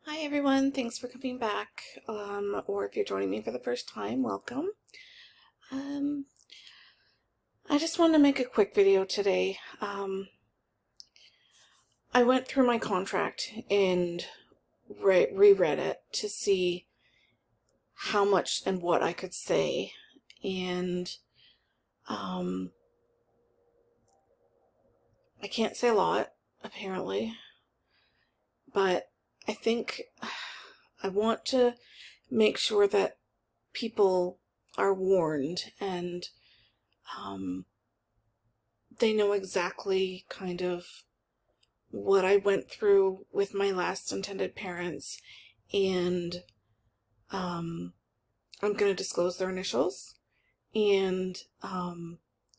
Hi everyone, thanks for coming back. Or if you're joining me for the first time, welcome. Um, I just wanted to make a quick video today. I went through my contract and reread it to see how much and what I could say. And I can't say a lot, apparently, but I think I want to make sure that people are warned and they know exactly kind of what I went through with my last intended parents, and I'm going to disclose their initials, and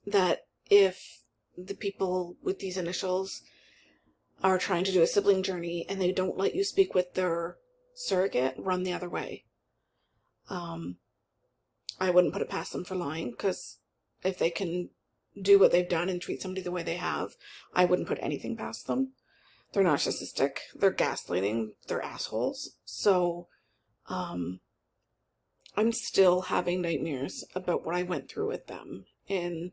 that if the people with these initials are trying to do a sibling journey and they don't let you speak with their surrogate, run the other way. I wouldn't put it past them for lying, because if they can do what they've done and treat somebody the way they have, I wouldn't put anything past them. They're narcissistic, they're gaslighting, they're assholes. So, I'm still having nightmares about what I went through with them. And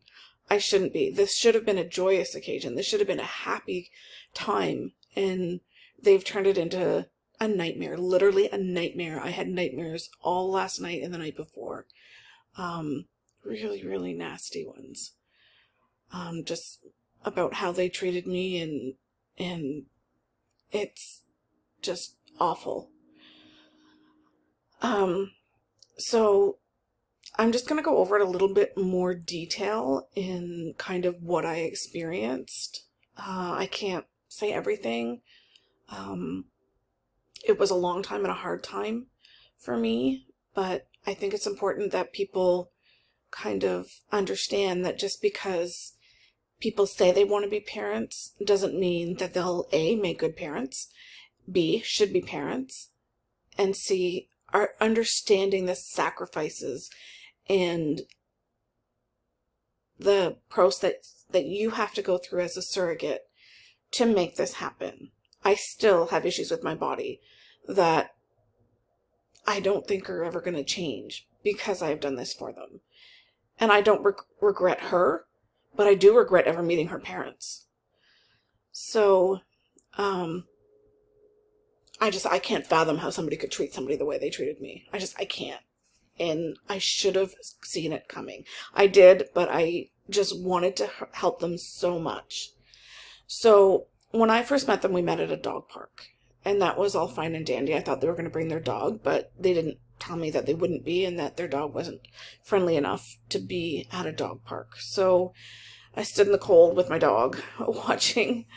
I shouldn't be. This should have been a joyous occasion. This should have been a happy time. And they've turned it into a nightmare, literally a nightmare. I had nightmares all last night and the night before. Really, really nasty ones. Just about how they treated me, and it's just awful. So I'm just going to go over it a little bit more detail in kind of what I experienced. I can't say everything. It was a long time and a hard time for me, but I think it's important that people kind of understand that just because people say they want to be parents doesn't mean that they'll A, make good parents, B, should be parents, and C, are understanding the sacrifices and the process that you have to go through as a surrogate to make this happen. I still have issues with my body that I don't think are ever going to change because I've done this for them. And I don't regret her, but I do regret ever meeting her parents. So, I can't fathom how somebody could treat somebody the way they treated me. I can't. And I should have seen it coming. I did, but I just wanted to help them so much. So when I first met them, we met at a dog park. And that was all fine and dandy. I thought they were going to bring their dog, but they didn't tell me that they wouldn't be and that their dog wasn't friendly enough to be at a dog park. So I stood in the cold with my dog watching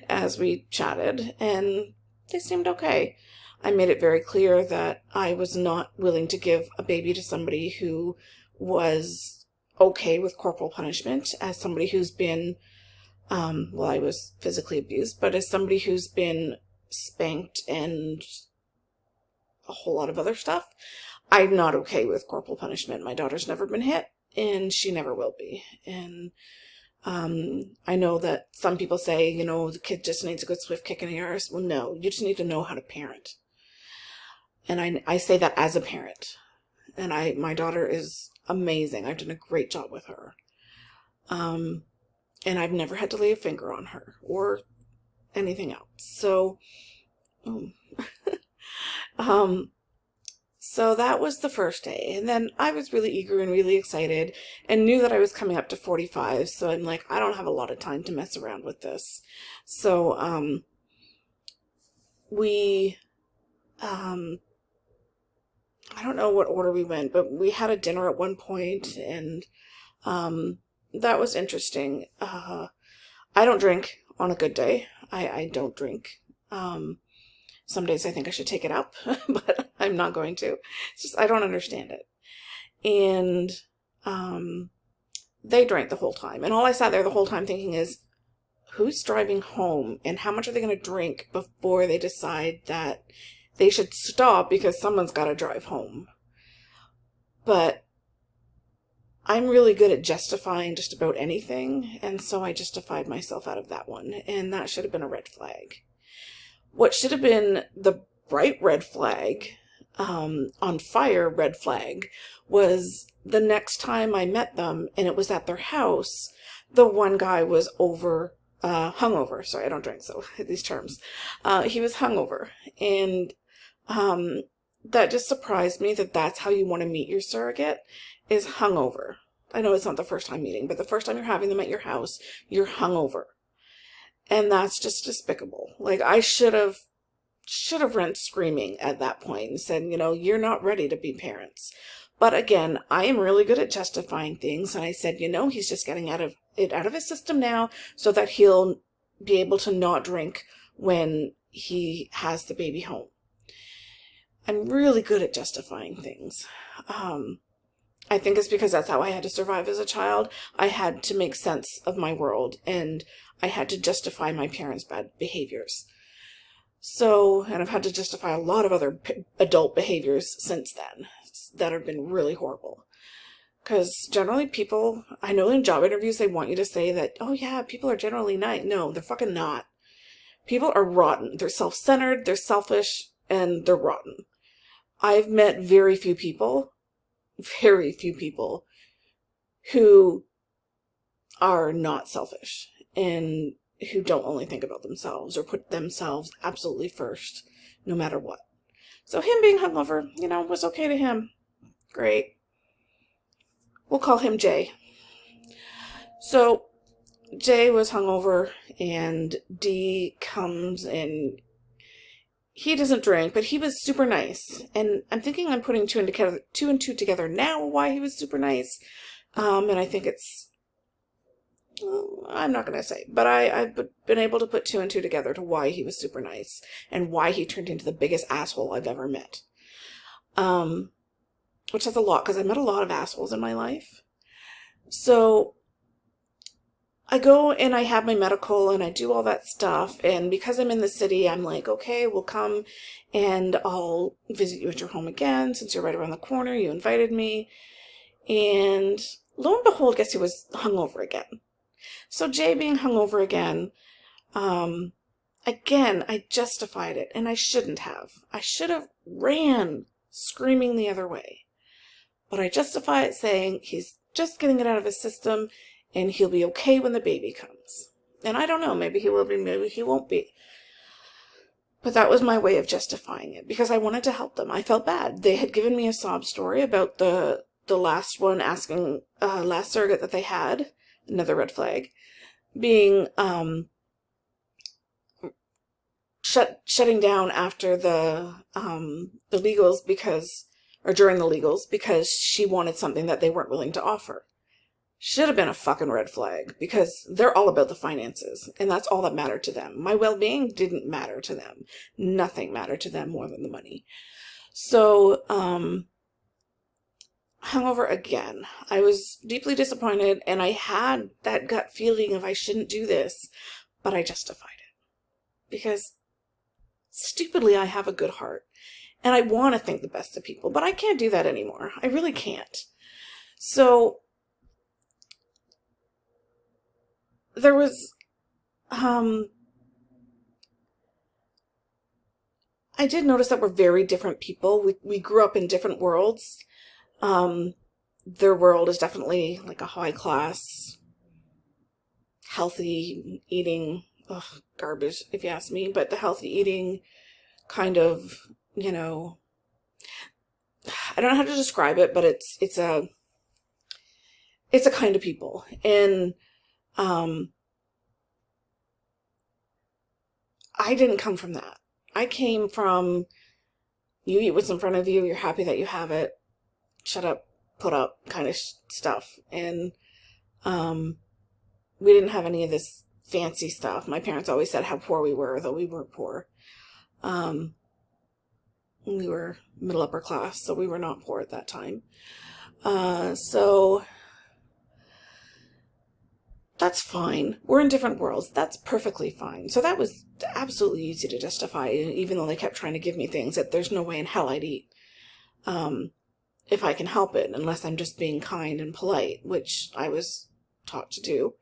as we chatted, and they seemed okay. I made it very clear that I was not willing to give a baby to somebody who was okay with corporal punishment, as somebody who's been, well, I was physically abused, but as somebody who's been spanked and a whole lot of other stuff, I'm not okay with corporal punishment. My daughter's never been hit, and she never will be. And I know that some people say, the kid just needs a good swift kick in the arse. Well, no, you just need to know how to parent. And I say that as a parent. And my daughter is amazing. I've done a great job with her. And I've never had to lay a finger on her or anything else. So, so that was the first day. And then I was really eager and really excited and knew that I was coming up to 45. So I'm like, I don't have a lot of time to mess around with this. So, I don't know what order we went, but we had a dinner at one point, and that was interesting. I don't drink on a good day. I don't drink. Some days I think I should take it up, but I'm not going to. It's just, I don't understand it. And they drank the whole time. And all I sat there the whole time thinking is, who's driving home and how much are they going to drink before they decide that they should stop because someone's got to drive home? But I'm really good at justifying just about anything, and so I justified myself out of that one, and that should have been a red flag. What should have been the bright red flag, on fire red flag, was the next time I met them, and it was at their house. The one guy was hungover. Sorry, I don't drink, so these terms. He was hungover, and that just surprised me that that's how you want to meet your surrogate, is hungover. I know it's not the first time meeting, but the first time you're having them at your house, you're hungover. And that's just despicable. Like, I should have run screaming at that point and said, you're not ready to be parents. But again, I am really good at justifying things. And I said, he's just getting out of his system now so that he'll be able to not drink when he has the baby home. I'm really good at justifying things. I think it's because that's how I had to survive as a child. I had to make sense of my world, and I had to justify my parents' bad behaviors. So, and I've had to justify a lot of other adult behaviors since then that have been really horrible. Because generally people, I know in job interviews they want you to say that, oh yeah, people are generally nice. No, they're fucking not. People are rotten. They're self-centered, they're selfish, and they're rotten. I've met very few people who are not selfish and who don't only think about themselves or put themselves absolutely first, no matter what. So him being hungover, was okay to him. Great. We'll call him Jay. So Jay was hungover, and D comes and he doesn't drink, but he was super nice. And I'm thinking I'm putting two and two together now why he was super nice. And I think I'm not going to say, but I've been able to put two and two together to why he was super nice and why he turned into the biggest asshole I've ever met. Which says a lot, because I met a lot of assholes in my life. So I go and I have my medical and I do all that stuff. And because I'm in the city, I'm like, okay, we'll come and I'll visit you at your home again since you're right around the corner. You invited me. And lo and behold, guess he was hungover again. So Jay being hungover again, again, I justified it, and I shouldn't have. I should have ran screaming the other way. But I justify it saying he's just getting it out of his system, and he'll be okay when the baby comes. And I don't know, maybe he will be, maybe he won't be. But that was my way of justifying it, because I wanted to help them. I felt bad. They had given me a sob story about the last one asking, last surrogate that they had, another red flag, being shutting down after the legals during the legals because she wanted something that they weren't willing to offer. Should have been a fucking red flag, because they're all about the finances, and that's all that mattered to them. My well-being didn't matter to them. Nothing mattered to them more than the money. So, hungover again. I was deeply disappointed, and I had that gut feeling of I shouldn't do this, but I justified it. Because, stupidly, I have a good heart, and I want to think the best of people, but I can't do that anymore. I really can't. So, there was, I did notice that we're very different people. We grew up in different worlds. Their world is definitely like a high class, healthy eating, garbage if you ask me, but the healthy eating kind of, I don't know how to describe it, but it's a kind of people. And, I didn't come from that. I came from, you eat what's in front of you, you're happy that you have it, shut up, put up kind of stuff. And we didn't have any of this fancy stuff. My parents always said how poor we were, though we weren't poor. We were middle upper class, so we were not poor at that time. So that's fine. We're in different worlds. That's perfectly fine. So that was absolutely easy to justify, even though they kept trying to give me things that there's no way in hell I'd eat. If I can help it, unless I'm just being kind and polite, which I was taught to do.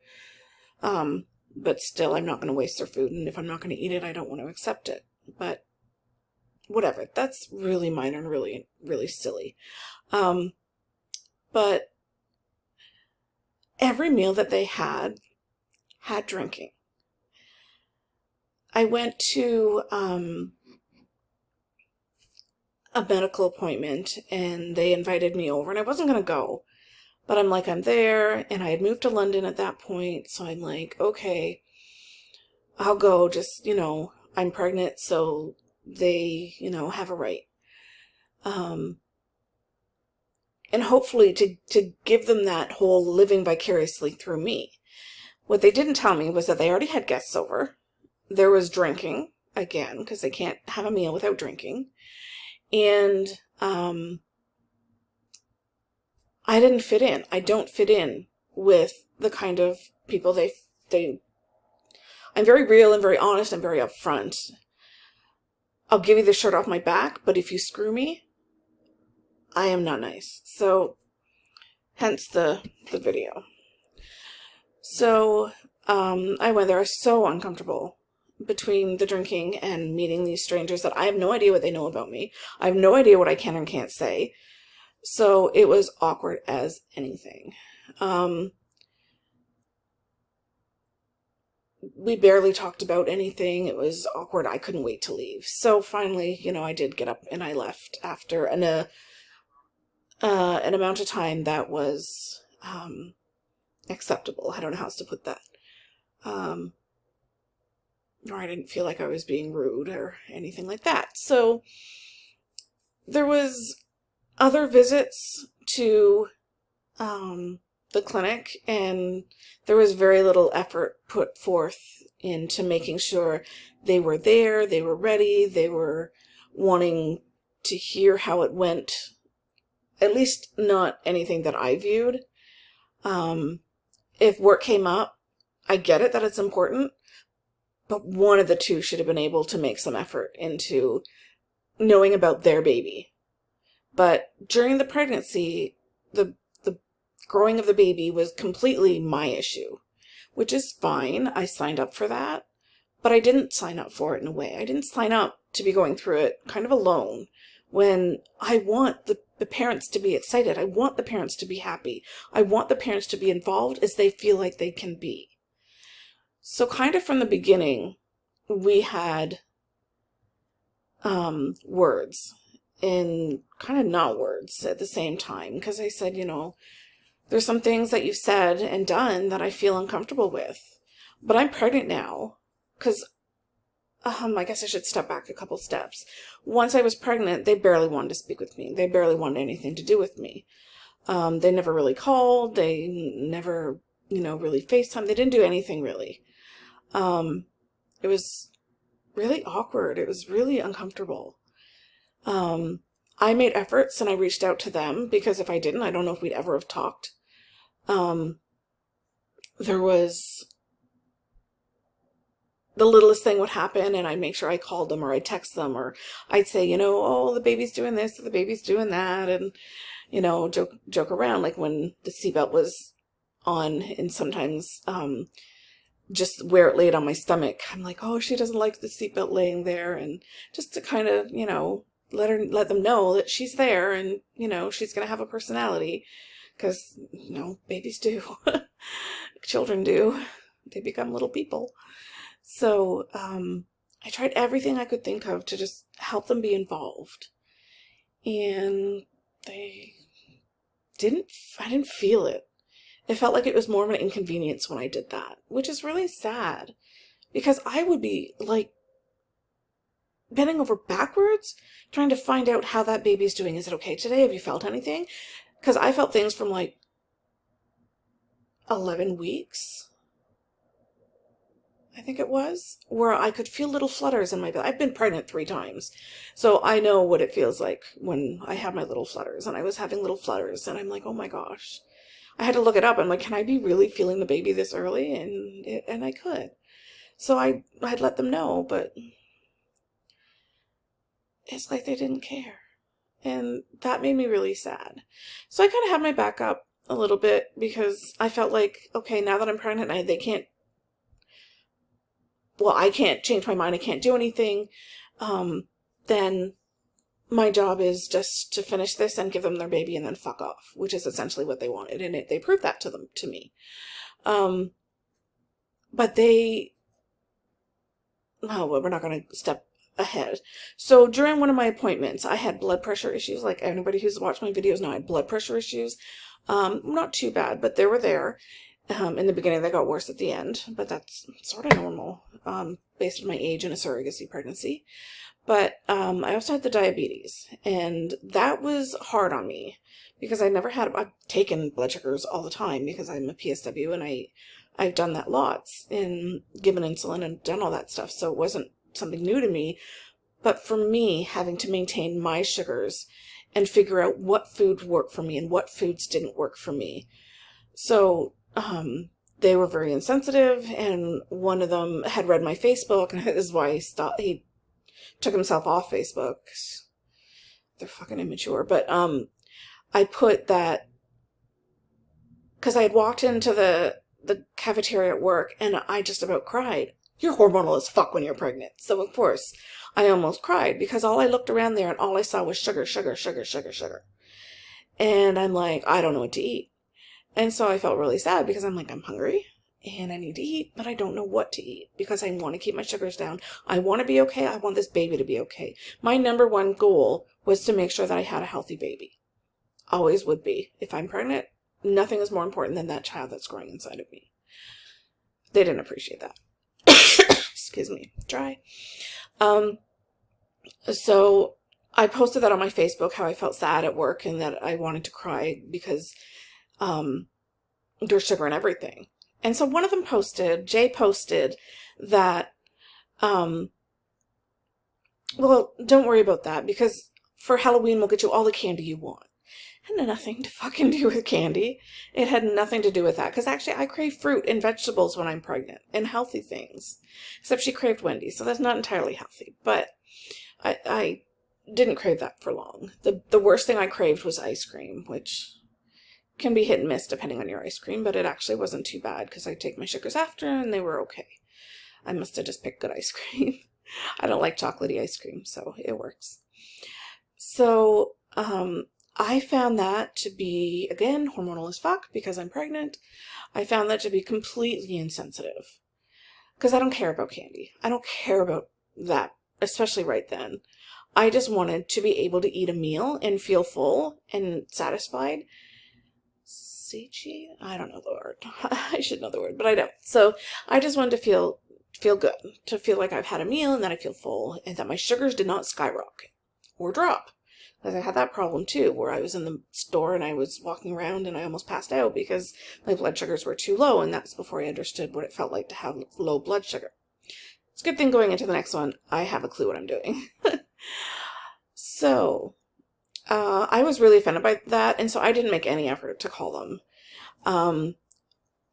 But still, I'm not going to waste their food, and if I'm not going to eat it, I don't want to accept it. But whatever. That's really minor and really, really silly. But every meal that they had drinking. I went to a medical appointment and they invited me over, and I wasn't going to go. But I'm like, I'm there, and I had moved to London at that point, so I'm like, okay, I'll go, just, I'm pregnant, so they, have a right. And hopefully to give them that whole living vicariously through me. What they didn't tell me was that they already had guests over. There was drinking, again, because they can't have a meal without drinking. And I didn't fit in. I don't fit in with the kind of people I'm very real and very honest and very upfront. I'll give you the shirt off my back, but if you screw me, I am not nice. So, hence the video. So, I went there. I was so uncomfortable between the drinking and meeting these strangers that I have no idea what they know about me. I have no idea what I can and can't say. So it was awkward as anything. We barely talked about anything. It was awkward. I couldn't wait to leave. So finally, I did get up and I left after an amount of time that was acceptable. I don't know how else to put that. Or I didn't feel like I was being rude or anything like that. So there was other visits to the clinic, and there was very little effort put forth into making sure they were there, they were ready, they were wanting to hear how it went. At least not anything that I viewed. If work came up, I get it that it's important, but one of the two should have been able to make some effort into knowing about their baby. But during the pregnancy, the growing of the baby was completely my issue, which is fine. I signed up for that, but I didn't sign up for it in a way. I didn't sign up to be going through it kind of alone when I want the parents to be excited. I want the parents to be happy. I want the parents to be involved as they feel like they can be. So kind of from the beginning, we had words and kind of not words at the same time, because I said, there's some things that you've said and done that I feel uncomfortable with, but I'm pregnant now. Because I guess I should step back a couple steps. Once I was pregnant, they barely wanted to speak with me. They barely wanted anything to do with me. They never really called. They never, really FaceTime. They didn't do anything really. It was really awkward. It was really uncomfortable. I made efforts and I reached out to them, because if I didn't, I don't know if we'd ever have talked. There was the littlest thing would happen and I'd make sure I called them or I'd text them, or I'd say, oh, the baby's doing this, the baby's doing that. And, joke around, like when the seatbelt was on, and sometimes, just where it laid on my stomach, I'm like, oh, she doesn't like the seatbelt laying there. And just to kind of, let them know that she's there and, she's going to have a personality, because, babies do. Children do. They become little people. So, I tried everything I could think of to just help them be involved. And I didn't feel it. It felt like it was more of an inconvenience when I did that, which is really sad, because I would be like bending over backwards trying to find out how that baby's doing. Is it okay today? Have you felt anything? Because I felt things from like 11 weeks, I think it was, where I could feel little flutters in my belly. I've been pregnant 3 times, so I know what it feels like when I have my little flutters, and I was having little flutters, and I'm like, oh my gosh. I had to look it up. I'm like, can I be really feeling the baby this early? And I could. So I'd let them know, but it's like they didn't care. And that made me really sad. So I kind of had my back up a little bit, because I felt like, okay, now that I'm pregnant, I can't change my mind. I can't do anything. Then my job is just to finish this and give them their baby and then fuck off, which is essentially what they wanted. And they proved that to me. But we're not going to step ahead. So during one of my appointments, I had blood pressure issues. Like anybody who's watched my videos know I had blood pressure issues. Not too bad, but they were there. In the beginning, they got worse at the end, but that's sort of normal, based on my age and a surrogacy pregnancy. But I also had the diabetes, and that was hard on me because I've taken blood sugars all the time because I'm a PSW, and I've done that lots and given insulin and done all that stuff. So it wasn't something new to me. But for me, having to maintain my sugars and figure out what food worked for me and what foods didn't work for me. So they were very insensitive, and one of them had read my Facebook, and this is why he took himself off Facebook. They're fucking immature. But I put that because I had walked into the cafeteria at work and I just about cried. You're hormonal as fuck when you're pregnant. So of course I almost cried because all I looked around there and all I saw was sugar, sugar, sugar, sugar, sugar. And I'm like, I don't know what to eat. And so I felt really sad because I'm like, I'm hungry and I need to eat, but I don't know what to eat because I want to keep my sugars down. I want to be okay. I want this baby to be okay. My number one goal was to make sure that I had a healthy baby. Always would be. If I'm pregnant, nothing is more important than that child that's growing inside of me. They didn't appreciate that. Excuse me. Dry. So I posted that on my Facebook, how I felt sad at work and that I wanted to cry because there's sugar in everything. And so one of them Jay posted that, well, don't worry about that because for Halloween, we'll get you all the candy you want. It had nothing to fucking do with candy. It had nothing to do with that. Because actually, I crave fruit and vegetables when I'm pregnant. And healthy things. Except she craved Wendy's. So that's not entirely healthy. But I didn't crave that for long. The worst thing I craved was ice cream. Which can be hit and miss depending on your ice cream. But it actually wasn't too bad. Because I take my sugars after and they were okay. I must have just picked good ice cream. I don't like chocolatey ice cream. So it works. So, I found that to be, again, hormonal as fuck because I'm pregnant. I found that to be completely insensitive because I don't care about candy. I don't care about that, especially right then. I just wanted to be able to eat a meal and feel full and satisfied. Satiated? I don't know the word. I should know the word, but I don't. So I just wanted to feel good, to feel like I've had a meal and that I feel full and that my sugars did not skyrocket or drop. Because I had that problem too, where I was in the store and I was walking around and I almost passed out because my blood sugars were too low, and that's before I understood what it felt like to have low blood sugar. It's a good thing going into the next one, I have a clue what I'm doing. So, I was really offended by that, and so I didn't make any effort to call them.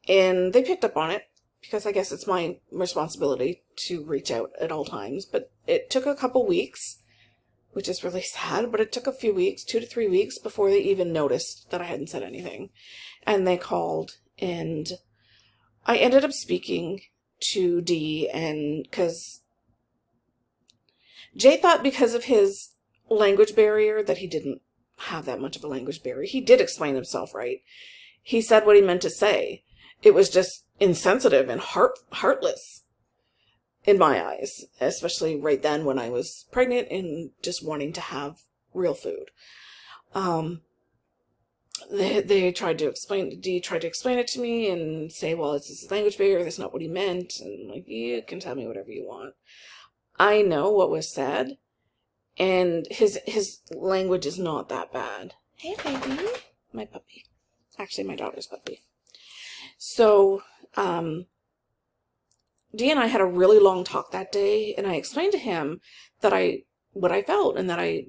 And they picked up on it, because I guess it's my responsibility to reach out at all times, but it took a couple weeks, which is really sad, but it took a few weeks, 2 to 3 weeks, before they even noticed that I hadn't said anything. And they called, and I ended up speaking to Dee, and because Jay thought because of his language barrier that he didn't have that much of a language barrier. He did explain himself right. He said what he meant to say. It was just insensitive and heartless. In my eyes, especially right then when I was pregnant and just wanting to have real food. They tried to explain, Dee tried to explain it to me and say, well, it's this language barrier, that's not what he meant. And like, you can tell me whatever you want. I know what was said, and his language is not that bad. Hey, baby. My puppy. Actually, my daughter's puppy. So, Dee and I had a really long talk that day, and I explained to him that what I felt, and that I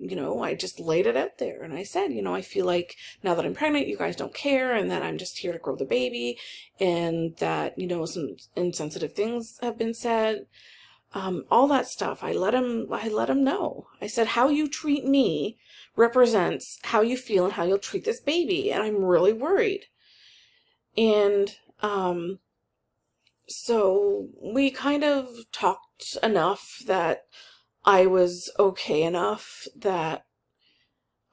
just laid it out there. And I said, I feel like now that I'm pregnant, you guys don't care, and that I'm just here to grow the baby, and that, some insensitive things have been said. All that stuff. I let him know. I said, how you treat me represents how you feel and how you'll treat this baby, and I'm really worried. And, so we kind of talked enough that I was okay enough that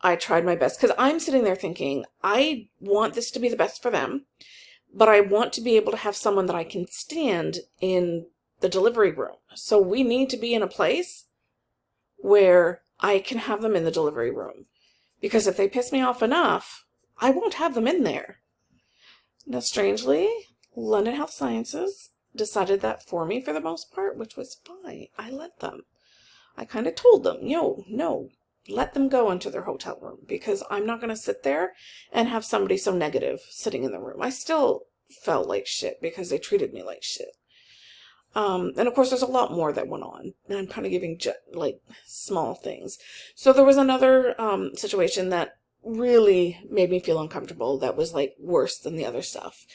I tried my best because I'm sitting there thinking, I want this to be the best for them, but I want to be able to have someone that I can stand in the delivery room. So we need to be in a place where I can have them in the delivery room, because if they piss me off enough, I won't have them in there. Now, strangely, London Health Sciences decided that for me for the most part, which was fine. I let them. I kind of told them, no, let them go into their hotel room, because I'm not going to sit there and have somebody so negative sitting in the room. I still felt like shit because they treated me like shit. And of course, there's a lot more that went on, and I'm kind of giving like small things. So there was another situation that really made me feel uncomfortable, that was like worse than the other stuff.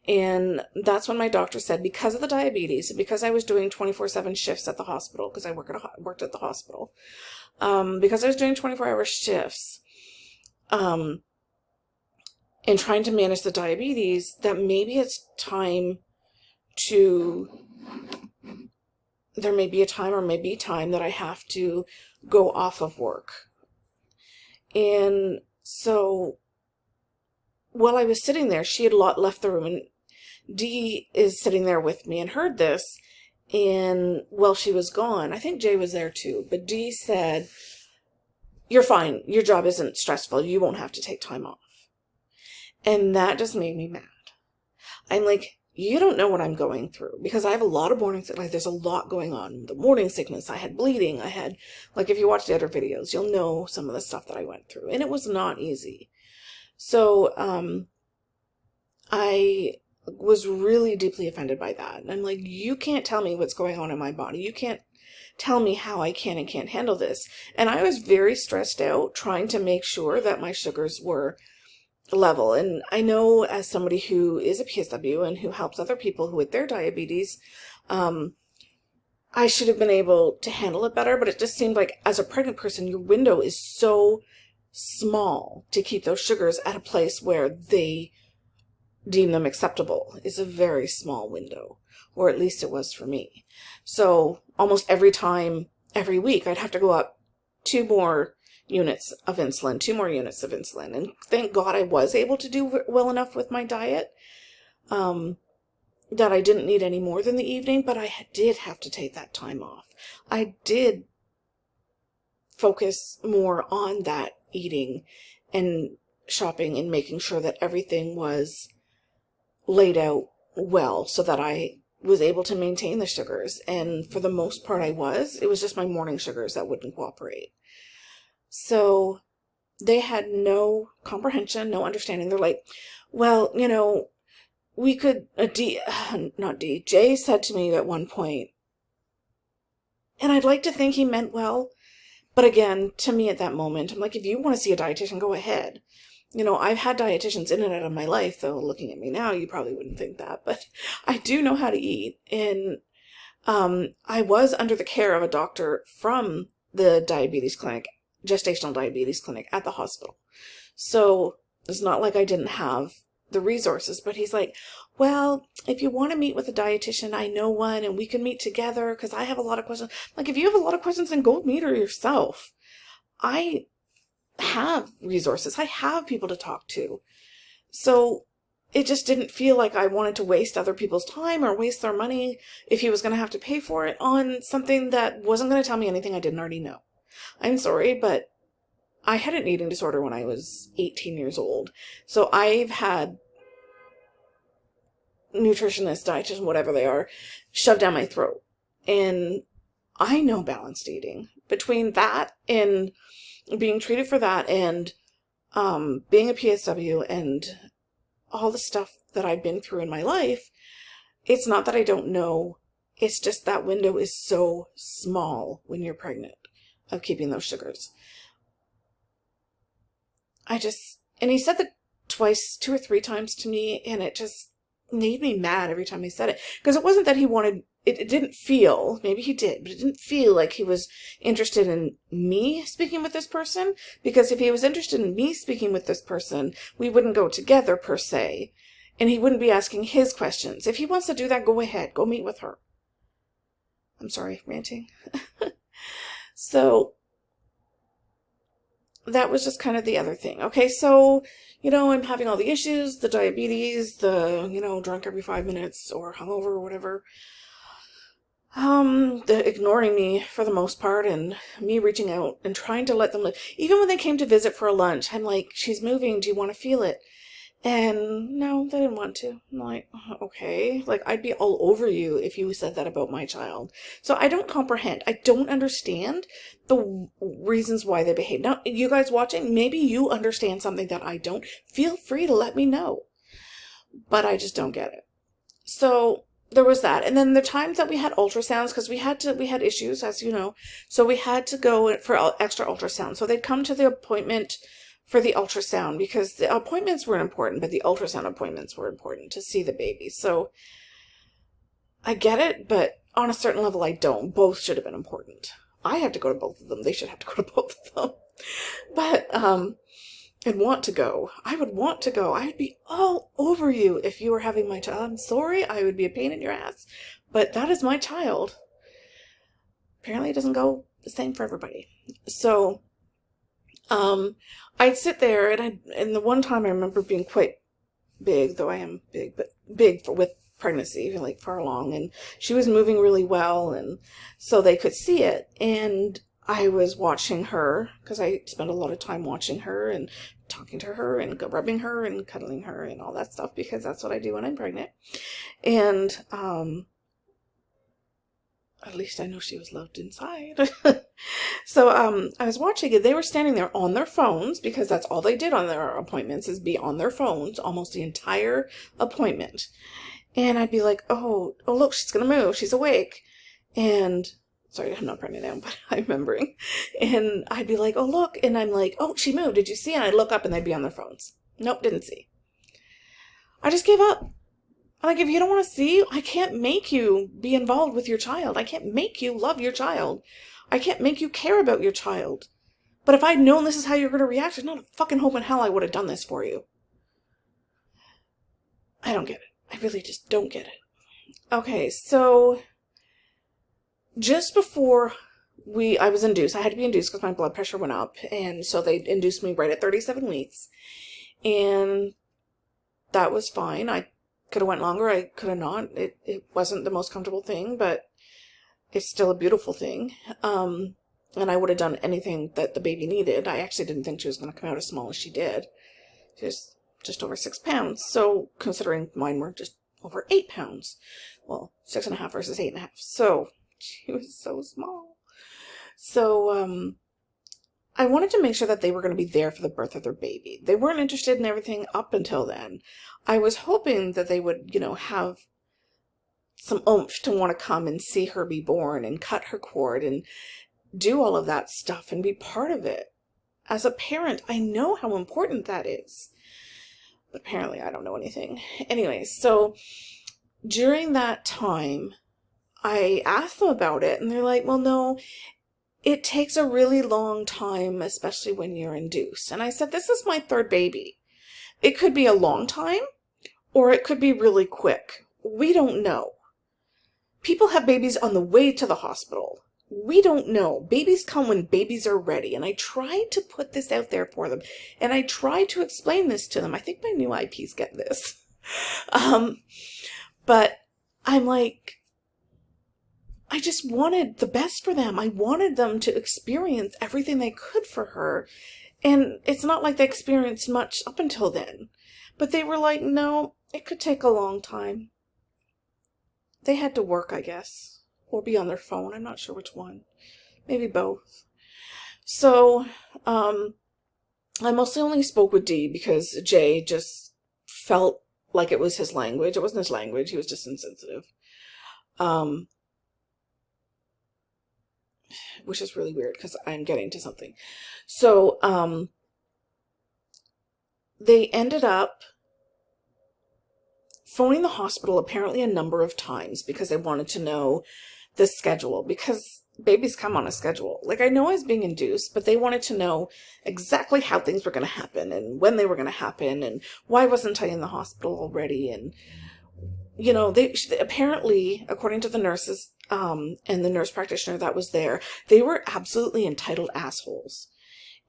And that's when my doctor said, because of the diabetes, because I was doing 24/7 shifts at the hospital, because I worked at the hospital, because I was doing 24-hour shifts, and trying to manage the diabetes, that maybe it's time there may be a time, or may be time, that I have to go off of work. And so while I was sitting there, she had left the room, and Dee is sitting there with me and heard this. And while she was gone, I think Jay was there too, but Dee said, "You're fine. Your job isn't stressful. You won't have to take time off." And that just made me mad. I'm like, you don't know what I'm going through, because I have a lot of morning sickness. Like, there's a lot going on. The morning sickness, I had bleeding. I had, like, if you watch the other videos, you'll know some of the stuff that I went through, and it was not easy. So, I was really deeply offended by that. And I'm like, you can't tell me what's going on in my body. You can't tell me how I can and can't handle this. And I was very stressed out trying to make sure that my sugars were level. And I know, as somebody who is a PSW and who helps other people who with their diabetes, I should have been able to handle it better, but it just seemed like, as a pregnant person, your window is so small to keep those sugars at a place where they deem them acceptable. Is a very small window, or at least it was for me. So almost every week, I'd have to go up 2 more units of insulin. And thank God I was able to do well enough with my diet, that I didn't need any more than the evening, but I did have to take that time off. I did focus more on that eating and shopping and making sure that everything was laid out well, so that I was able to maintain the sugars. And for the most part, it was just my morning sugars that wouldn't cooperate. So they had no comprehension, no understanding. They're like, well, we could, Jay said to me at one point, and I'd like to think he meant well, but again, to me at that moment, I'm like, if you want to see a dietitian, go ahead. I've had dietitians in and out of my life, though looking at me now, you probably wouldn't think that, but I do know how to eat. And I was under the care of a doctor from the gestational diabetes clinic at the hospital. So it's not like I didn't have the resources, but he's like, well, if you want to meet with a dietitian, I know one, and we can meet together, because I have a lot of questions. Like, if you have a lot of questions, then go meet her yourself. I have resources. I have people to talk to. So it just didn't feel like I wanted to waste other people's time or waste their money if he was going to have to pay for it on something that wasn't going to tell me anything I didn't already know. I'm sorry, but I had an eating disorder when I was 18 years old. So I've had nutritionists, dietitians, whatever they are, shoved down my throat. And I know balanced eating. Between that and being treated for that, and being a PSW, and all the stuff that I've been through in my life, it's not that I don't know. It's just that window is so small when you're pregnant of keeping those sugars. And he said that 2 or 3 times to me, and it just made me mad every time he said it. Because it wasn't that he wanted, it didn't feel, maybe he did, but it didn't feel like he was interested in me speaking with this person. Because if he was interested in me speaking with this person, we wouldn't go together per se. And he wouldn't be asking his questions. If he wants to do that, go ahead. Go meet with her. I'm sorry, ranting. So that was just kind of the other thing. Okay, so, I'm having all the issues, the diabetes, the, drunk every 5 minutes or hungover or whatever. The ignoring me for the most part, and me reaching out and trying to let them live. Even when they came to visit for a lunch, I'm like, she's moving, do you want to feel it? And no, they didn't want to. I'm like, okay. Like, I'd be all over you if you said that about my child. So I don't comprehend. I don't understand the reasons why they behave. Now, you guys watching, maybe you understand something that I don't. Feel free to let me know. But I just don't get it. So there was that. And then the times that we had ultrasounds, because we had issues, as you know. So we had to go for extra ultrasound. So they'd come to the appointment for the ultrasound, because the appointments weren't important, but the ultrasound appointments were important to see the baby. So I get it, but on a certain level, I don't. Both should have been important. I have to go to both of them. They should have to go to both of them. But, and want to go. I would want to go. I'd be all over you if you were having my child. I'm sorry. I would be a pain in your ass, but that is my child. Apparently it doesn't go the same for everybody. So, I'd sit there, and the one time I remember being quite big, though I am big, but big with pregnancy, like far along, and she was moving really well, and so they could see it, and I was watching her, because I spent a lot of time watching her, and talking to her, and rubbing her, and cuddling her, and all that stuff, because that's what I do when I'm pregnant, and, at least I know she was loved inside. So, I was watching it. They were standing there on their phones, because that's all they did on their appointments, is be on their phones almost the entire appointment. And I'd be like, oh, look, she's going to move. She's awake. And, sorry, I'm not pregnant now, but I'm remembering. And I'd be like, oh, look. And I'm like, oh, she moved. Did you see? And I'd look up and they'd be on their phones. Nope, didn't see. I just gave up. Like, if you don't want to see, I can't make you be involved with your child. I can't make you love your child. I can't make you care about your child. But if I'd known this is how you're going to react, there's not a fucking hope in hell I would have done this for you. I don't get it. I really just don't get it. Okay, so just before I was induced, I had to be induced because my blood pressure went up. And so they induced me right at 37 weeks. And that was fine. I could have went longer. I could have not. It wasn't the most comfortable thing, but it's still a beautiful thing. And I would have done anything that the baby needed. I actually didn't think she was going to come out as small as she did. She was just over 6 pounds. So considering mine were just over 8 pounds. Well, 6.5 versus 8.5. So she was so small. So, I wanted to make sure that they were going to be there for the birth of their baby. They weren't interested in everything up until then. I was hoping that they would, have some oomph to want to come and see her be born and cut her cord and do all of that stuff and be part of it. As a parent, I know how important that is. But apparently I don't know anything. Anyway, so during that time, I asked them about it and they're like, well, no, it takes a really long time, especially when you're induced. And I said, this is my third baby. It could be a long time or it could be really quick. We don't know. People have babies on the way to the hospital. We don't know. Babies come when babies are ready. And I tried to put this out there for them. And I tried to explain this to them. I think my new IPs get this. But I'm like, I just wanted the best for them. I wanted them to experience everything they could for her. And it's not like they experienced much up until then. But they were like, no, it could take a long time. They had to work, I guess. Or be on their phone. I'm not sure which one. Maybe both. So, I mostly only spoke with D because Jay just felt like it was his language. It wasn't his language. He was just insensitive. Which is really weird because I'm getting to something. So, they ended up phoning the hospital apparently a number of times because they wanted to know the schedule, because babies come on a schedule. Like, I know I was being induced, but they wanted to know exactly how things were going to happen and when they were going to happen and why wasn't I in the hospital already. And, they apparently, according to the nurses, and the nurse practitioner that was there, they were absolutely entitled assholes.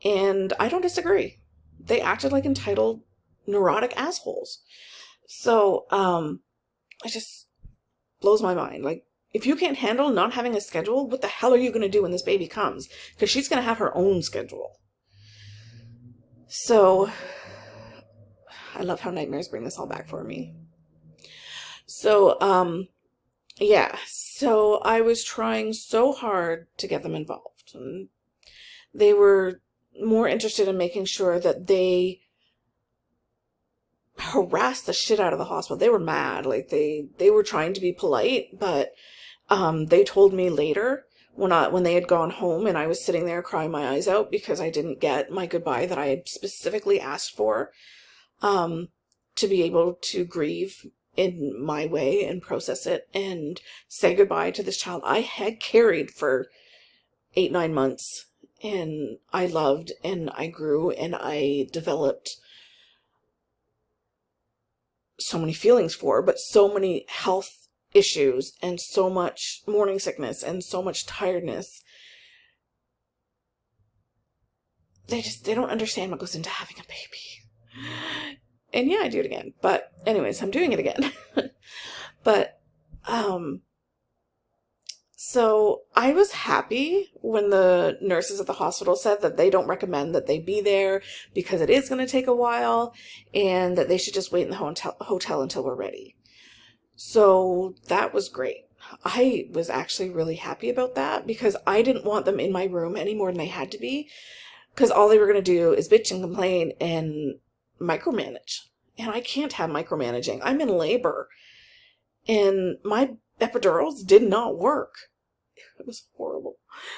And I don't disagree. They acted like entitled, neurotic assholes. So, it just blows my mind. Like, if you can't handle not having a schedule, what the hell are you going to do when this baby comes? Because she's going to have her own schedule. So, I love how nightmares bring this all back for me. So, yeah. So, I was trying so hard to get them involved. And they were more interested in making sure that they harassed the shit out of the hospital. They were mad. Like, they were trying to be polite, but they told me later when they had gone home and I was sitting there crying my eyes out because I didn't get my goodbye that I had specifically asked for, to be able to grieve in my way and process it and say goodbye to this child I had carried for 8-9 months, and I loved and I grew and I developed so many feelings for, but so many health issues and so much morning sickness and so much tiredness. They don't understand what goes into having a baby. And yeah, I do it again. But anyways, I'm doing it again. But, so I was happy when the nurses at the hospital said that they don't recommend that they be there because it is going to take a while and that they should just wait in the hotel until we're ready. So that was great. I was actually really happy about that because I didn't want them in my room any more than they had to be, because all they were going to do is bitch and complain and micromanage. And I can't have micromanaging. I'm in labor. And my epidurals did not work. It was horrible.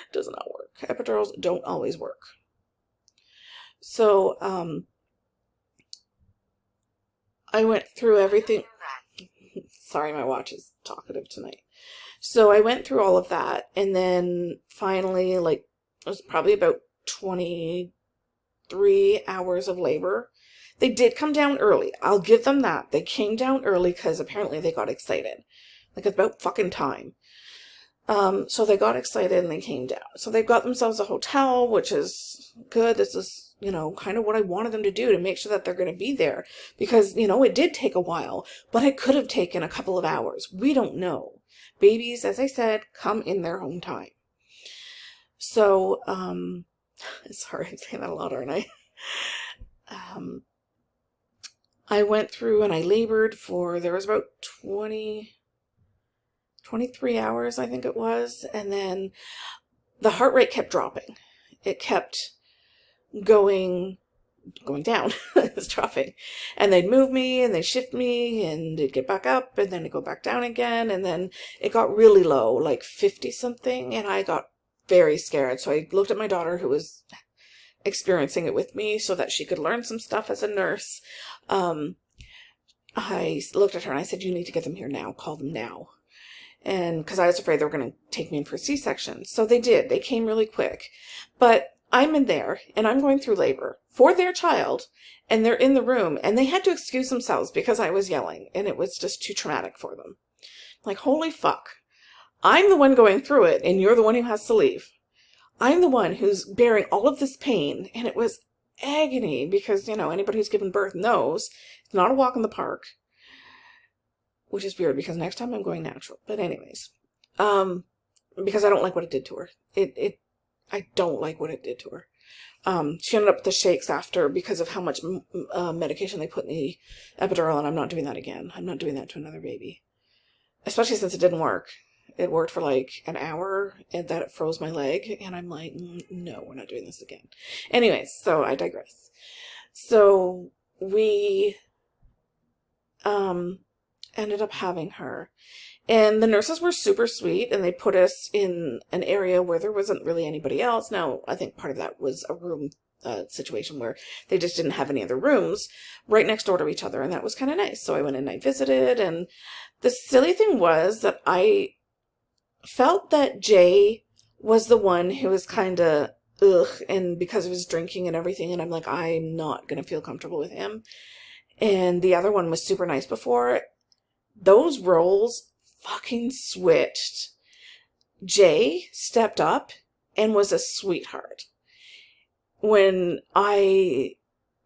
It does not work. Epidurals don't always work. So, I went through everything. Sorry, my watch is talkative tonight. So I went through all of that, and then finally, like, it was probably about 23 hours of labor. They did come down early. I'll give them that. They came down early because apparently they got excited. Like, it's about fucking time. So they got excited and they came down. So they've got themselves a hotel, which is good. This is, kind of what I wanted them to do, to make sure that they're going to be there. Because, it did take a while, but it could have taken a couple of hours. We don't know. Babies, as I said, come in their own time. So, sorry, I'm saying that a lot, aren't I? I went through and I labored there was about 23 hours, I think it was. And then the heart rate kept dropping. It kept going down. It was dropping. And they'd move me and they'd shift me and it'd get back up and then it'd go back down again. And then it got really low, like 50 something. And I got very scared. So I looked at my daughter, who was experiencing it with me, so that she could learn some stuff as a nurse. I looked at her and I said, "You need to get them here now. Call them now." And because I was afraid they were going to take me in for a C-section. So they did. They came really quick. But I'm in there and I'm going through labor for their child, and they're in the room and they had to excuse themselves because I was yelling and it was just too traumatic for them. Like, holy fuck. I'm the one going through it and you're the one who has to leave. I'm the one who's bearing all of this pain, and it was agony because, anybody who's given birth knows it's not a walk in the park. Which is weird because next time I'm going natural. But anyways, because I don't like what it did to her. I don't like what it did to her. She ended up with the shakes after because of how much medication they put in the epidural, and I'm not doing that again. I'm not doing that to another baby. Especially since it didn't work. It worked for like an hour, and that it froze my leg, and I'm like, no, we're not doing this again. Anyways, so I digress. So we ended up having her, and the nurses were super sweet, and they put us in an area where there wasn't really anybody else. Now, I think part of that was a room situation where they just didn't have any other rooms right next door to each other, and that was kind of nice. So I went and I visited, and the silly thing was that I felt that Jay was the one who was kind of and because of his drinking and everything, and I'm like, I'm not gonna feel comfortable with him. And the other one was super nice before. Those roles fucking switched. Jay stepped up and was a sweetheart. when I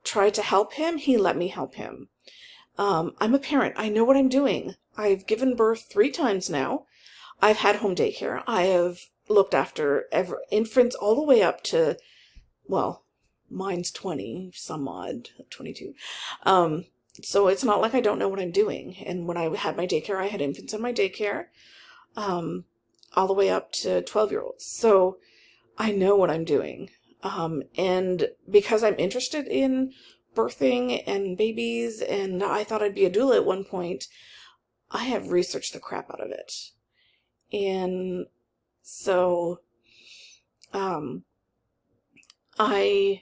tried to help him, he let me help him. I'm a parent. I know what I'm doing. I've given birth 3 times now. I've had home daycare. I have looked after infants all the way up to, well, mine's 20, some odd, 22. So it's not like I don't know what I'm doing. And when I had my daycare, I had infants in my daycare, all the way up to 12-year-olds. So I know what I'm doing. And because I'm interested in birthing and babies, and I thought I'd be a doula at one point, I have researched the crap out of it. And so, I,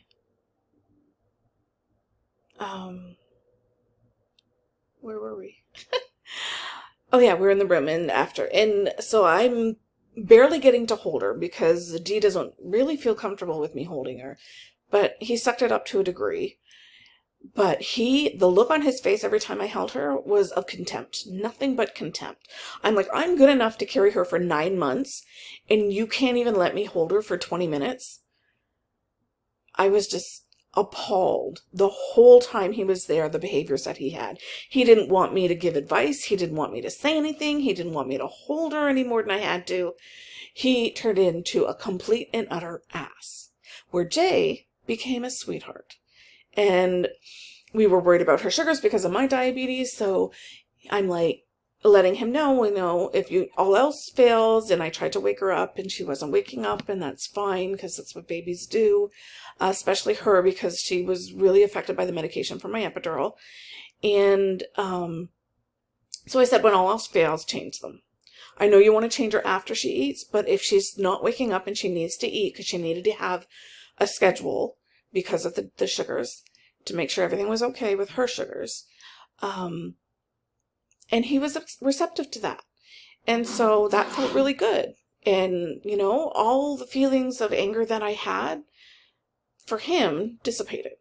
where were we? Oh yeah, we're in the room and so I'm barely getting to hold her because Dee doesn't really feel comfortable with me holding her, but he sucked it up to a degree. But the look on his face every time I held her was of contempt. Nothing but contempt. I'm like, I'm good enough to carry her for 9 months, and you can't even let me hold her for 20 minutes? I was just appalled the whole time he was there, the behaviors that he had. He didn't want me to give advice. He didn't want me to say anything. He didn't want me to hold her any more than I had to. He turned into a complete and utter ass, where Jay became a sweetheart. And we were worried about her sugars because of my diabetes. So I'm like letting him know, if all else fails, and I tried to wake her up and she wasn't waking up, and that's fine because that's what babies do, especially her because she was really affected by the medication for my epidural. And so I said, when all else fails, change them. I know you want to change her after she eats, but if she's not waking up and she needs to eat because she needed to have a schedule because of the sugars, to make sure everything was okay with her sugars. And he was receptive to that. And so that felt really good. And, all the feelings of anger that I had for him dissipated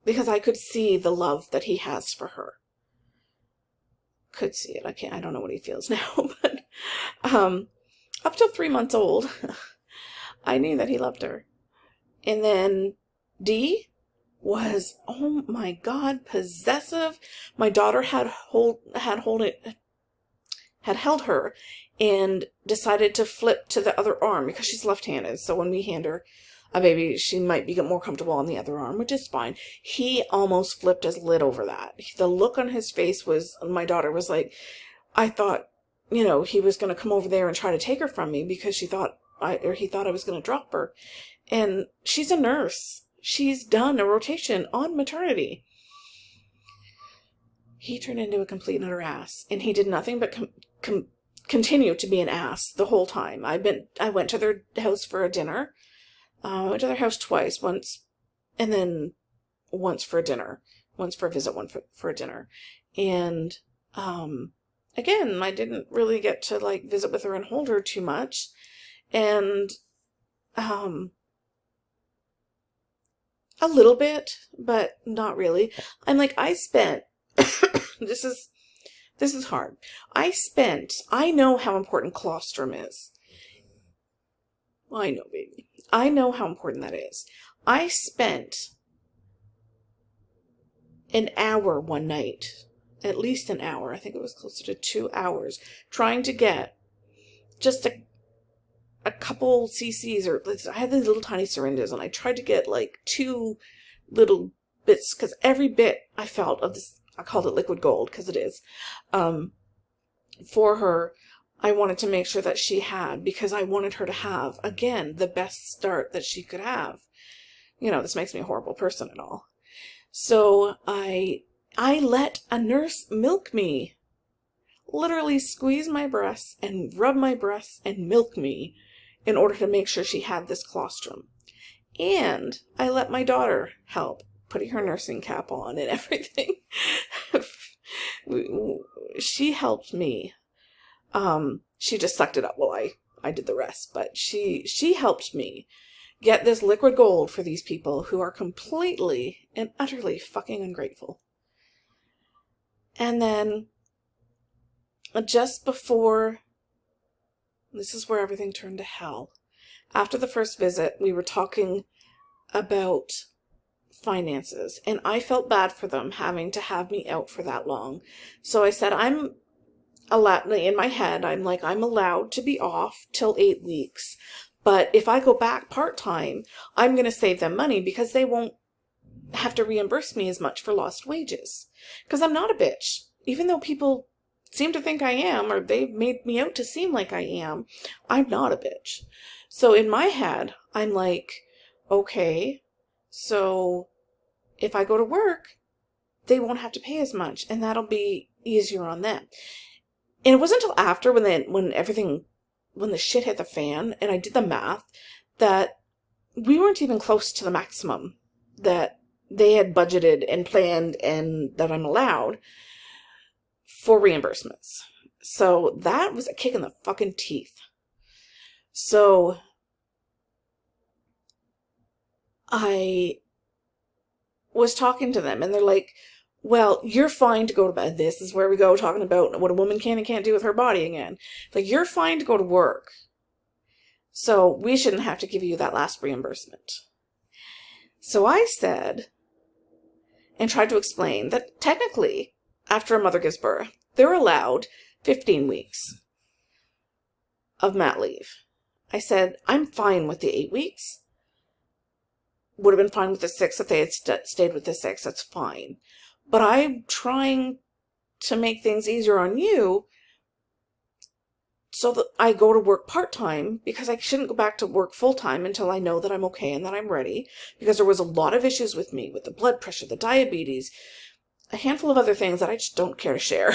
because I could see the love that he has for her. Could see it. I don't know what he feels now, but up till 3 months old, I knew that he loved her. And then Dee was, oh my God, possessive. My daughter had held her and decided to flip to the other arm because she's left-handed. So when we hand her a baby, she might be more comfortable on the other arm, which is fine. He almost flipped his lid over that. The look on his face my daughter was like, I thought, he was going to come over there and try to take her from me because he thought I was going to drop her. And she's a nurse. She's done a rotation on maternity. He turned into a complete and utter ass, and he did nothing but continue to be an ass the whole time. I went to their house for a dinner. I went to their house twice, once, and then once for a dinner, once for a visit, one for a dinner. And, again, I didn't really get to visit with her and hold her too much. And, a little bit, but not really. I'm like, I spent, this is hard. I know how important colostrum is. I know, baby. I know how important that is. I spent an hour one night, at least an hour, I think it was closer to 2 hours, trying to get just a couple cc's, or I had these little tiny syringes, and I tried to get 2 little bits, because every bit I felt of this, I called it liquid gold because it is, for her, I wanted to make sure that she had, because I wanted her to have, again, the best start that she could have. This makes me a horrible person and all. So I let a nurse milk me, literally squeeze my breasts and rub my breasts and milk me in order to make sure she had this colostrum. And I let my daughter help, putting her nursing cap on and everything. She helped me. She just sucked it up while I did the rest. But she helped me get this liquid gold for these people who are completely and utterly fucking ungrateful. And then, just before, this is where everything turned to hell. After the first visit, we were talking about finances, and I felt bad for them having to have me out for that long. So I said, I'm allowed, in my head, I'm like, I'm allowed to be off till 8 weeks. But if I go back part-time, I'm going to save them money because they won't have to reimburse me as much for lost wages. Because I'm not a bitch. Even though people seem to think I am, or they've made me out to seem like I am, I'm not a bitch. So in my head, I'm like, okay, so if I go to work, they won't have to pay as much, and that'll be easier on them. And it wasn't until after, when the shit hit the fan, and I did the math, that we weren't even close to the maximum that they had budgeted and planned and that I'm allowed for reimbursements. So that was a kick in the fucking teeth. So I was talking to them, and they're like, well, you're fine to go to bed. This is where we go talking about what a woman can and can't do with her body again. Like, you're fine to go to work. So we shouldn't have to give you that last reimbursement. So I said, and tried to explain, that technically, after a mother gives birth, they're allowed 15 weeks of mat leave. I said, I'm fine with the 8 weeks. Would have been fine with the 6 if they had stayed with the 6. That's fine. But I'm trying to make things easier on you so that I go to work part-time, because I shouldn't go back to work full-time until I know that I'm okay and that I'm ready, because there was a lot of issues with me, with the blood pressure, the diabetes, a handful of other things that I just don't care to share.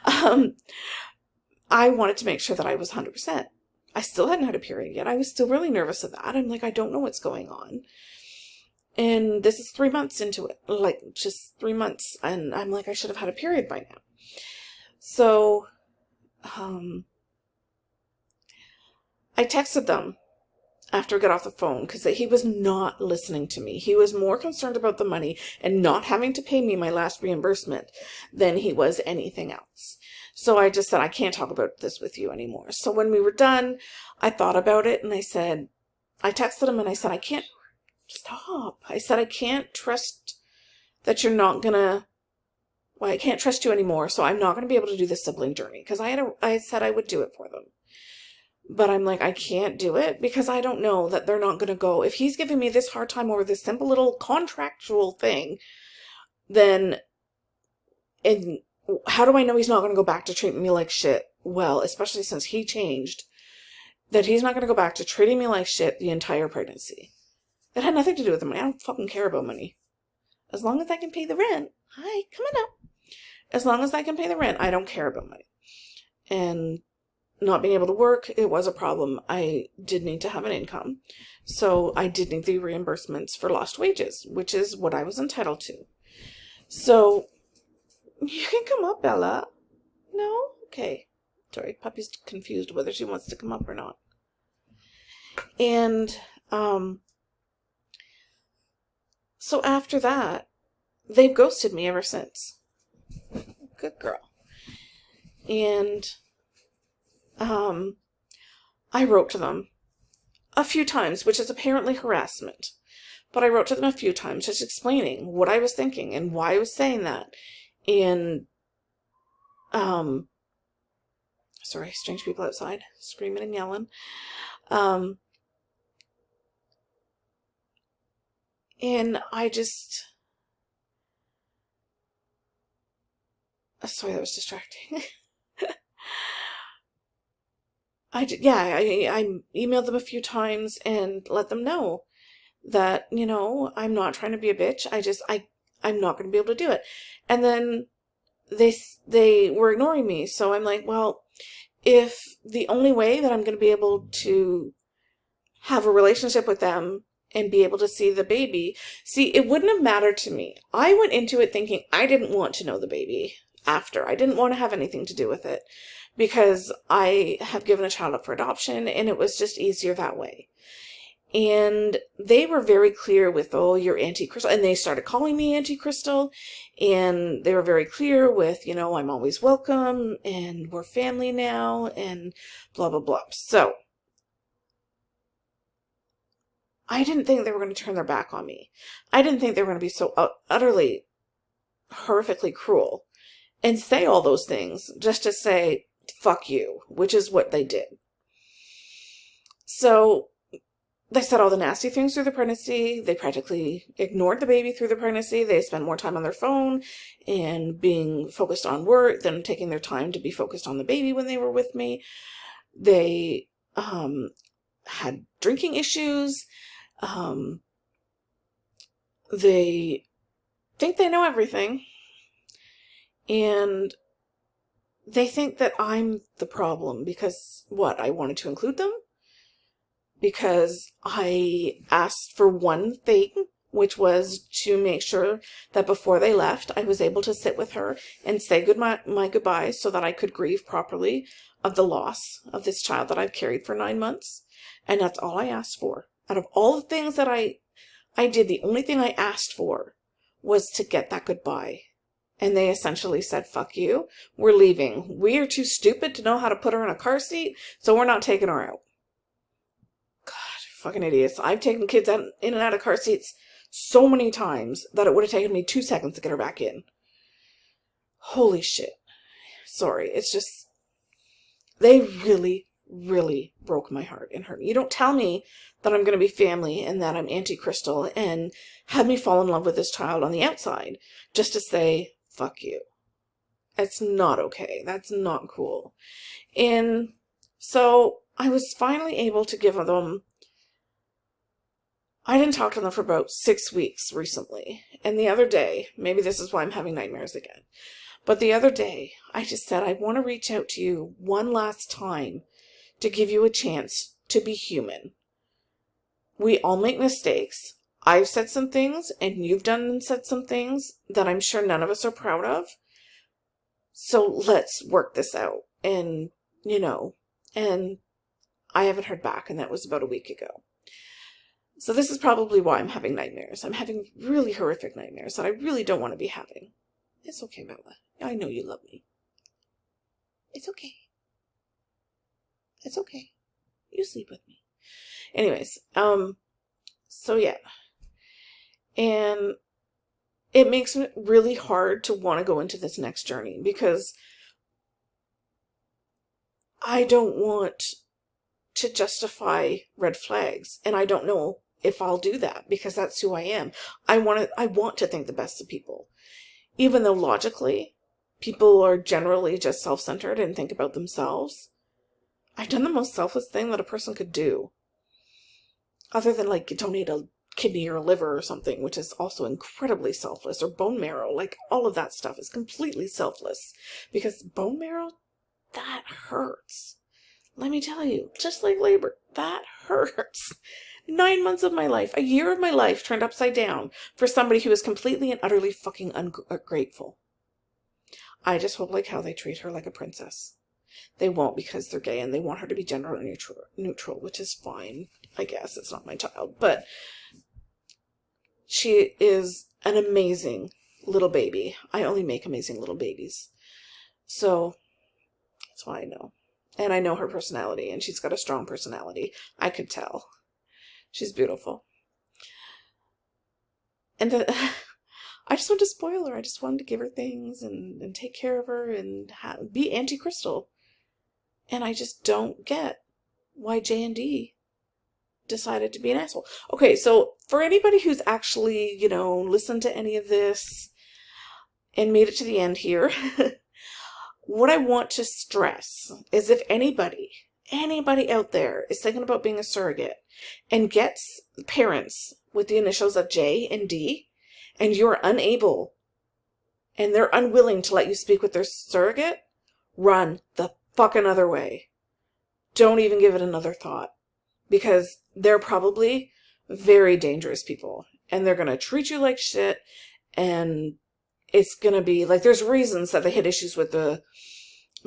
I wanted to make sure that I was 100%. I still hadn't had a period yet. I was still really nervous of that. I'm like, I don't know what's going on. And this is 3 months into it, like just 3 months. And I'm like, I should have had a period by now. So, I texted them after I got off the phone, because he was not listening to me. He was more concerned about the money and not having to pay me my last reimbursement than he was anything else. So I just said, I can't talk about this with you anymore. So when we were done, I thought about it, and I texted him and I said, I can't stop. I said, I can't trust that you're not gonna, well, I can't trust you anymore, so I'm not going to be able to do the sibling journey, because I said I would do it for them. But I'm like, I can't do it because I don't know that they're not going to go. If he's giving me this hard time over this simple little contractual thing, then how do I know he's not going to go back to treating me like shit? Well, especially since he changed, that he's not going to go back to treating me like shit the entire pregnancy. It had nothing to do with the money. I don't fucking care about money. As long as I can pay the rent. Hi, come on up. As long as I can pay the rent, I don't care about money. And not being able to work, it was a problem. I did need to have an income. So I did need the reimbursements for lost wages, which is what I was entitled to. So, you can come up, Bella. No? Okay. Sorry, Puppy's confused whether she wants to come up or not. And, so after that, they've ghosted me ever since. Good girl. And, I wrote to them a few times, which is apparently harassment. But I wrote to them a few times just explaining what I was thinking and why I was saying that. And, sorry, strange people outside screaming and yelling. And I just, sorry, that was distracting. I emailed them a few times and let them know that, you know, I'm not trying to be a bitch. I'm not going to be able to do it. And then they were ignoring me. So I'm like, well, if the only way that I'm going to be able to have a relationship with them and be able to see the baby, it wouldn't have mattered to me. I went into it thinking I didn't want to know the baby after. I didn't want to have anything to do with it, because I have given a child up for adoption, and it was just easier that way. And they were very clear with, oh, you're Auntie Crystal. And they started calling me Auntie Crystal. And they were very clear with, you know, I'm always welcome, and we're family now, and blah, blah, blah. So I didn't think they were going to turn their back on me. I didn't think they were going to be so utterly, horrifically cruel and say all those things just to say, fuck you, which is what they did. So they said all the nasty things through the pregnancy. They practically ignored the baby through the pregnancy. They spent more time on their phone and being focused on work than taking their time to be focused on the baby when they were with me. They had drinking issues. They think they know everything. And they think that I'm the problem because, what, I wanted to include them? Because I asked for one thing, which was to make sure that before they left, I was able to sit with her and say my goodbyes so that I could grieve properly of the loss of this child that I've carried for 9 months. And that's all I asked for. Out of all the things that I did, the only thing I asked for was to get that goodbye. And they essentially said, fuck you, we're leaving. We are too stupid to know how to put her in a car seat, so we're not taking her out. God, fucking idiots. I've taken kids in and out of car seats so many times that it would have taken me 2 seconds to get her back in. Holy shit. Sorry, it's just, they really, really broke my heart and hurt me. You don't tell me that I'm going to be family and that I'm Auntie Crystal and have me fall in love with this child on the outside just to say, fuck you. That's not okay. That's not cool. And so I was finally able to give them, I didn't talk to them for about 6 weeks recently. And the other day, maybe this is why I'm having nightmares again, but the other day I just said, I want to reach out to you one last time to give you a chance to be human. We all make mistakes. I've said some things and you've done and said some things that I'm sure none of us are proud of. So let's work this out. And, and I haven't heard back, and that was about a week ago. So this is probably why I'm having nightmares. I'm having really horrific nightmares that I really don't want to be having. It's okay, Bella. I know you love me. It's okay. It's okay. You sleep with me. Anyways, so yeah. And it makes it really hard to want to go into this next journey because I don't want to justify red flags. And I don't know if I'll do that because that's who I am. I want to think the best of people. Even though logically, people are generally just self-centered and think about themselves. I've done the most selfless thing that a person could do. Other than like donate a kidney or a liver or something, which is also incredibly selfless, or bone marrow, like all of that stuff is completely selfless. Because bone marrow, that hurts. Let me tell you, just like labor, that hurts. 9 months of my life, a year of my life turned upside down for somebody who is completely and utterly fucking ungrateful. I just hope like how they treat her like a princess. They won't because they're gay and they want her to be gender neutral, which is fine. I guess it's not my child, but she is an amazing little baby. I only make amazing little babies. So that's why I know. And I know her personality, and she's got a strong personality. I could tell. She's beautiful. And I just wanted to spoil her. I just wanted to give her things and take care of her and be Auntie Crystal. And I just don't get why J&D decided to be an asshole. Okay, so for anybody who's actually, listened to any of this and made it to the end here, what I want to stress is if anybody out there is thinking about being a surrogate and gets parents with the initials of J and D, and you're unable and they're unwilling to let you speak with their surrogate, run the fucking other way. Don't even give it another thought. Because they're probably very dangerous people. And they're going to treat you like shit. And it's going to be like, there's reasons that they had issues with the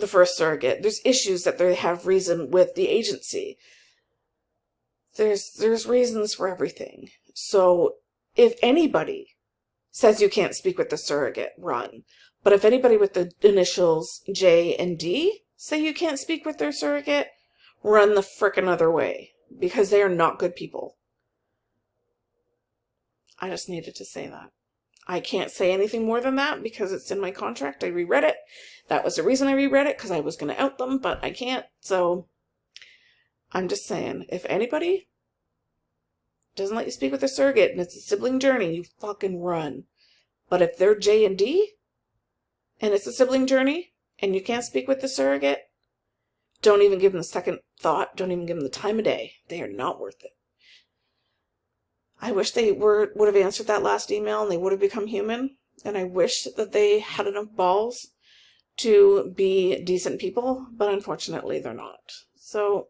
first surrogate. There's issues that they have reason with the agency. There's reasons for everything. So if anybody says you can't speak with the surrogate, run. But if anybody with the initials J and D say you can't speak with their surrogate, run the frickin' other way. Because they are not good people. I just needed to say that. I can't say anything more than that because it's in my contract. I reread it. That was the reason I reread it, because I was going to out them, but I can't. So I'm just saying, if anybody doesn't let you speak with a surrogate and it's a sibling journey, you fucking run. But if they're J and D and it's a sibling journey and you can't speak with the surrogate, don't even give them a second thought. Don't even give them the time of day. They are not worth it. I wish they would have answered that last email and they would have become human. And I wish that they had enough balls to be decent people, but unfortunately they're not. So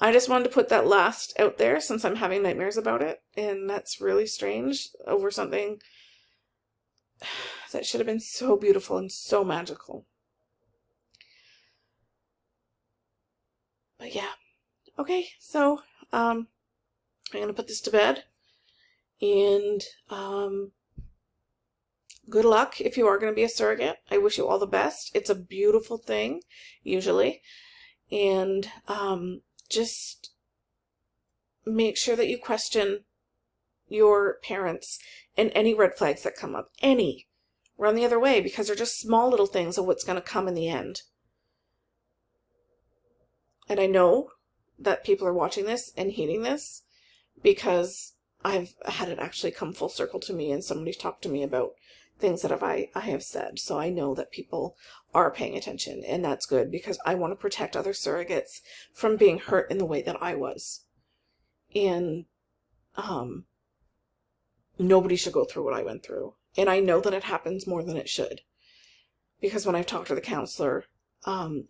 I just wanted to put that last out there since I'm having nightmares about it. And that's really strange over something that should have been so beautiful and so magical. But yeah. Okay, so I'm going to put this to bed. And good luck if you are going to be a surrogate. I wish you all the best. It's a beautiful thing, usually. And just make sure that you question your parents and any red flags that come up. Any. Run the other way, because they're just small little things of what's going to come in the end. And I know that people are watching this and hating this because I've had it actually come full circle to me and somebody's talked to me about things that I have said. So I know that people are paying attention, and that's good because I want to protect other surrogates from being hurt in the way that I was. And nobody should go through what I went through. And I know that it happens more than it should. Because when I've talked to the counselor,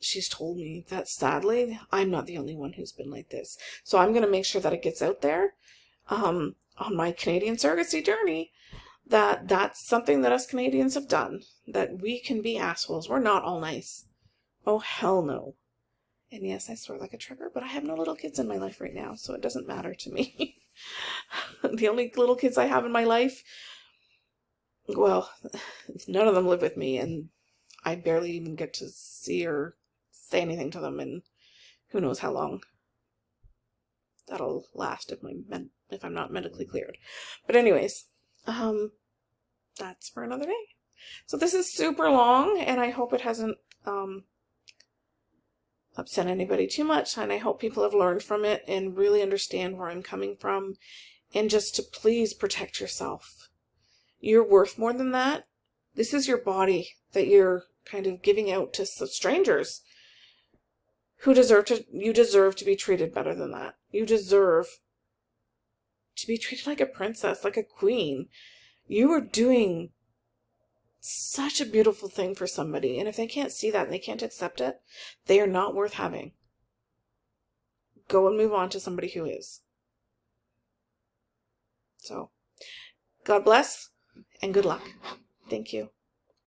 she's told me that sadly, I'm not the only one who's been like this. So I'm going to make sure that it gets out there on my Canadian surrogacy journey, that that's something that us Canadians have done, that we can be assholes. We're not all nice. Oh, hell no. And yes, I swear like a trucker, but I have no little kids in my life right now, so it doesn't matter to me. The only little kids I have in my life, well, none of them live with me, and I barely even get to see or say anything to them, and who knows how long that'll last if I'm not medically cleared. But anyways, that's for another day. So this is super long, and I hope it hasn't upset anybody too much, and I hope people have learned from it and really understand where I'm coming from, and just to please protect yourself. You're worth more than that. This is your body that you're kind of giving out to strangers who you deserve to be treated better than that. You deserve to be treated like a princess, like a queen. You are doing such a beautiful thing for somebody, and if they can't see that and they can't accept it, they are not worth having. Go and move on to somebody who is. So, God bless and good luck. Thank you.